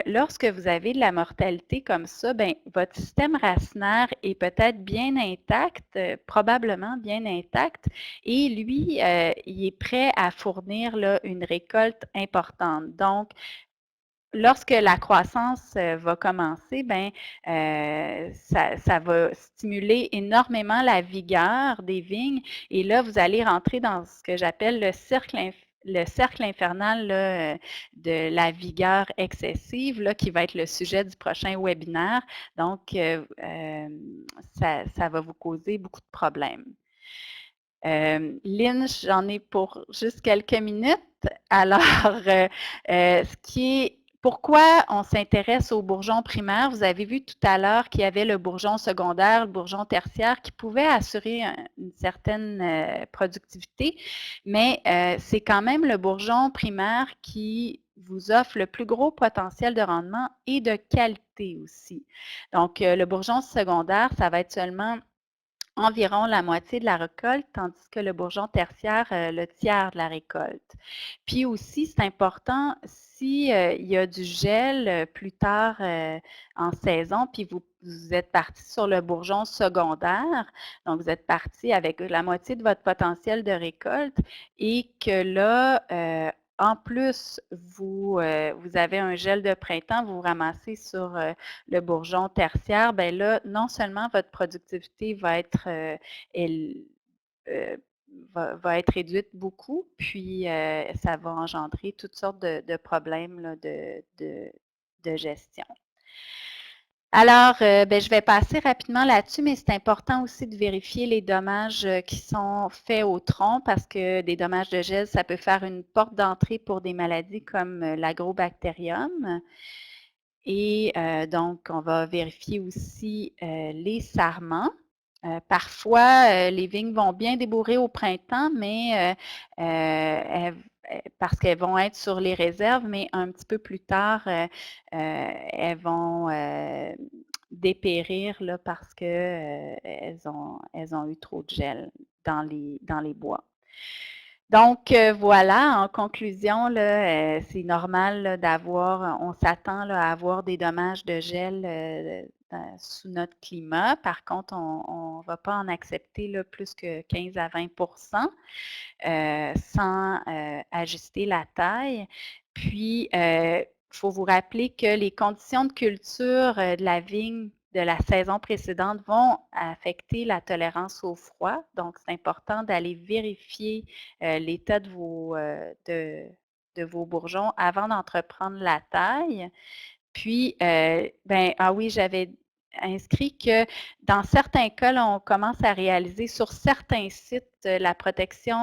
lorsque vous avez de la mortalité comme ça, bien, votre système racinaire est peut-être bien intact, probablement bien intact, et lui, il est prêt à fournir là, une récolte importante. Donc, lorsque la croissance va commencer, ben, ça va stimuler énormément la vigueur des vignes. Et là, vous allez rentrer dans ce que j'appelle le cercle infernal là, de la vigueur excessive, là, qui va être le sujet du prochain webinaire. Donc, ça va vous causer beaucoup de problèmes. Lynn, j'en ai pour juste quelques minutes. Alors, pourquoi on s'intéresse aux bourgeons primaires? Vous avez vu tout à l'heure qu'il y avait le bourgeon secondaire, le bourgeon tertiaire qui pouvait assurer une certaine productivité, mais c'est quand même le bourgeon primaire qui vous offre le plus gros potentiel de rendement et de qualité aussi. Donc, le bourgeon secondaire, ça va être seulement environ la moitié de la récolte, tandis que le bourgeon tertiaire, le tiers de la récolte. Puis aussi, c'est important, si il y a du gel plus tard en saison, puis vous êtes parti sur le bourgeon secondaire, donc vous êtes parti avec la moitié de votre potentiel de récolte, et que là, en plus, vous avez un gel de printemps, vous vous ramassez sur le bourgeon tertiaire, bien là, non seulement votre productivité va être, va être réduite beaucoup, puis ça va engendrer toutes sortes de problèmes là, de gestion. Alors, ben, je vais passer rapidement là-dessus, mais c'est important aussi de vérifier les dommages qui sont faits au tronc parce que des dommages de gel, ça peut faire une porte d'entrée pour des maladies comme l'agrobactérium. Et donc, on va vérifier aussi les sarments. Parfois, les vignes vont bien débourrer au printemps, mais parce qu'elles vont être sur les réserves, mais un petit peu plus tard, elles vont dépérir là, parce qu'elles elles ont eu trop de gel dans les bois. Donc, voilà, en conclusion, c'est normal d'avoir, on s'attend à avoir des dommages de gel sous notre climat. Par contre, on ne va pas en accepter là, plus que 15 à 20 sans ajuster la taille. Puis, il faut vous rappeler que les conditions de culture de la vigne de la saison précédente vont affecter la tolérance au froid. Donc, c'est important d'aller vérifier l'état de vos bourgeons avant d'entreprendre la taille. Puis, ben, ah oui, j'avais inscrit que dans certains cas, là, on commence à réaliser sur certains sites la protection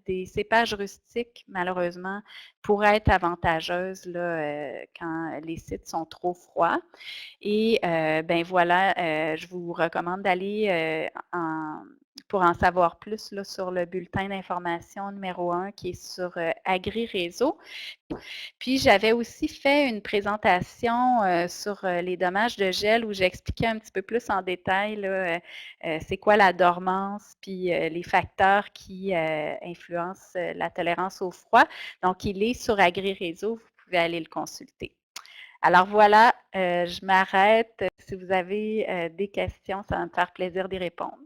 des cépages rustiques, malheureusement, pourrait être avantageuse là, quand les sites sont trop froids. Et ben voilà, je vous recommande d'aller pour en savoir plus là, sur le bulletin d'information numéro 1 qui est sur AgriRéseau. Puis j'avais aussi fait une présentation sur les dommages de gel où j'expliquais un petit peu plus en détail là, c'est quoi la dormance, puis les facteurs qui influencent la tolérance au froid. Donc, il est sur AgriRéseau, vous pouvez aller le consulter. Alors voilà, je m'arrête. Si vous avez des questions, ça va me faire plaisir d'y répondre.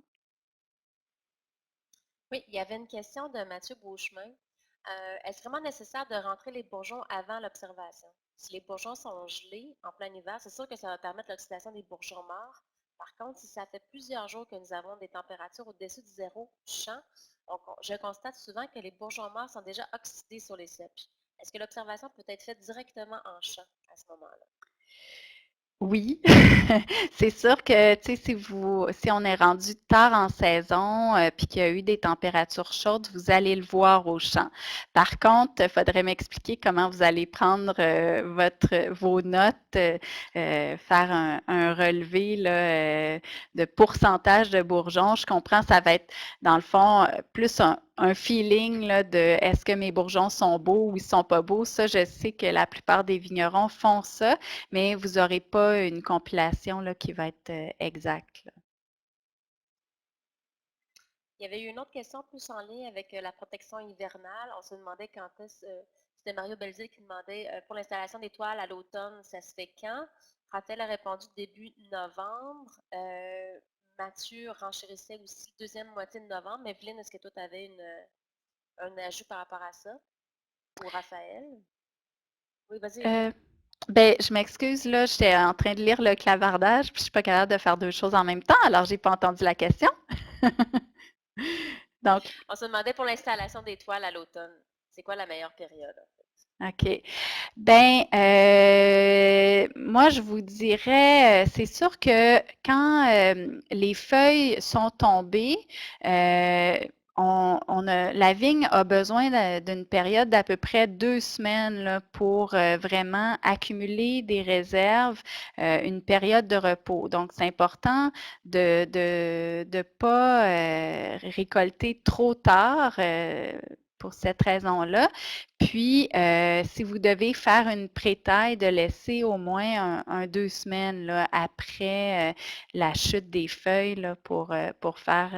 Oui, il y avait une question de Mathieu Beauchemin. Est-ce vraiment nécessaire de rentrer les bourgeons avant l'observation? Si les bourgeons sont gelés en plein hiver, c'est sûr que ça va permettre l'oxydation des bourgeons morts. Par contre, si ça fait plusieurs jours que nous avons des températures au-dessus du zéro du champ, je constate souvent que les bourgeons morts sont déjà oxydés sur les cèpes. Est-ce que l'observation peut être faite directement en champ à ce moment-là? Oui, c'est sûr que, tu sais, si on est rendu tard en saison, puis qu'il y a eu des températures chaudes, vous allez le voir au champ. Par contre, il faudrait m'expliquer comment vous allez prendre, vos notes, faire un relevé là, de pourcentage de bourgeons. Je comprends, ça va être, dans le fond, plus un feeling là, de est-ce que mes bourgeons sont beaux ou ils sont pas beaux. Ça, je sais que la plupart des vignerons font ça, mais vous n'aurez pas une compilation là, qui va être exacte, là. Il y avait eu une autre question plus en lien avec la protection hivernale. On se demandait quand est-ce. C'était Mario Belzile qui demandait pour l'installation des toiles à l'automne, ça se fait quand? Ratel a répondu début novembre. Mathieu renchérissait aussi deuxième moitié de novembre. Mais Evelyne, est-ce que toi, tu avais un ajout par rapport à ça? Ou Raphaël? Oui, vas-y. Ben, je m'excuse, là, j'étais en train de lire le clavardage, puis je suis pas capable de faire deux choses en même temps, alors j'ai pas entendu la question. Donc, On se demandait pour l'installation des toiles à l'automne. C'est quoi la meilleure période, en fait? OK. Ben, moi, je vous dirais, c'est sûr que quand les feuilles sont tombées, la vigne a besoin d'une période d'à peu près 2 semaines là, pour vraiment accumuler des réserves, une période de repos. Donc, c'est important de ne pas récolter trop tard pour cette raison-là. Puis, si vous devez faire une prétaille, de laisser au moins 2 semaines là, après la chute des feuilles là, pour faire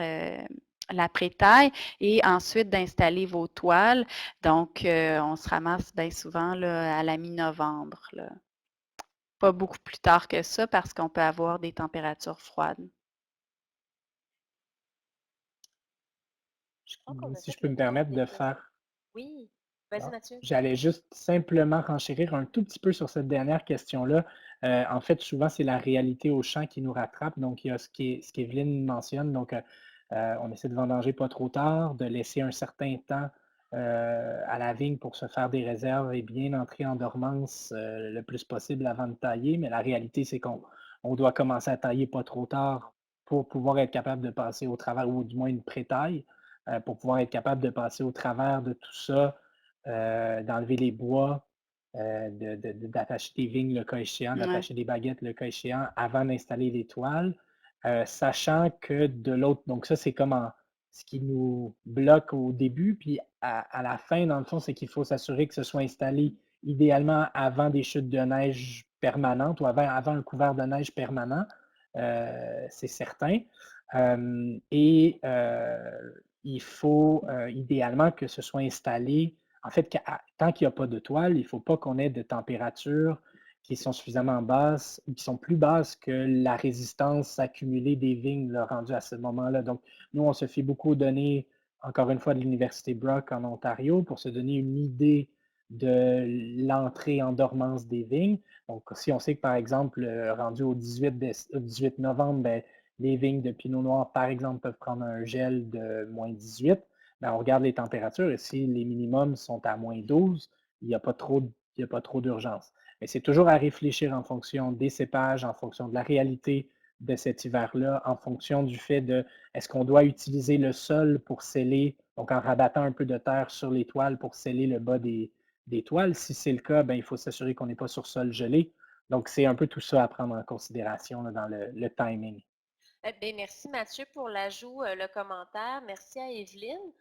la prétaille et ensuite d'installer vos toiles. Donc, on se ramasse bien souvent là, à la mi-novembre, là. Pas beaucoup plus tard que ça parce qu'on peut avoir des températures froides. Je crois qu'on a Si fait je peux le me tour permettre des de questions. faire. Oui, vas-y Mathieu. J'allais juste simplement renchérir un tout petit peu sur cette dernière question-là. En fait, souvent, c'est la réalité au champ qui nous rattrape. Donc, il y a ce qu'Evelyne mentionne. Donc, on essaie de vendanger pas trop tard, de laisser un certain temps à la vigne pour se faire des réserves et bien entrer en dormance le plus possible avant de tailler. Mais la réalité, c'est qu'on doit commencer à tailler pas trop tard pour pouvoir être capable de passer au travers, ou du moins une pré-taille, pour pouvoir être capable de passer au travers de tout ça, d'enlever les bois, d'attacher des vignes le cas échéant, Ouais. d'attacher des baguettes le cas échéant avant d'installer les toiles, sachant que de l'autre, donc ça c'est comme ce qui nous bloque au début, puis à la fin, dans le fond, c'est qu'il faut s'assurer que ce soit installé idéalement avant des chutes de neige permanentes ou avant un couvert de neige permanent, c'est certain. Et il faut idéalement que ce soit installé. En fait, tant qu'il n'y a pas de toile, il ne faut pas qu'on ait de températures qui sont suffisamment basses ou qui sont plus basses que la résistance accumulée des vignes rendues à ce moment-là. Donc, nous, on se fie beaucoup aux données, encore une fois, de l'Université Brock en Ontario pour se donner une idée de l'entrée en dormance des vignes. Donc, si on sait que, par exemple, rendu au 18 novembre, ben, les vignes de Pinot Noir, par exemple, peuvent prendre un gel de moins 18. Ben, on regarde les températures et si les minimums sont à moins 12, il n'y a pas trop d'urgence. Mais c'est toujours à réfléchir en fonction des cépages, en fonction de la réalité de cet hiver-là, en fonction du fait de est-ce qu'on doit utiliser le sol pour sceller, donc en rabattant un peu de terre sur les toiles pour sceller le bas des toiles. Si c'est le cas, ben, il faut s'assurer qu'on n'est pas sur sol gelé. Donc, c'est un peu tout ça à prendre en considération là, dans le timing. Bien, merci Mathieu pour l'ajout, le commentaire. Merci à Evelyne.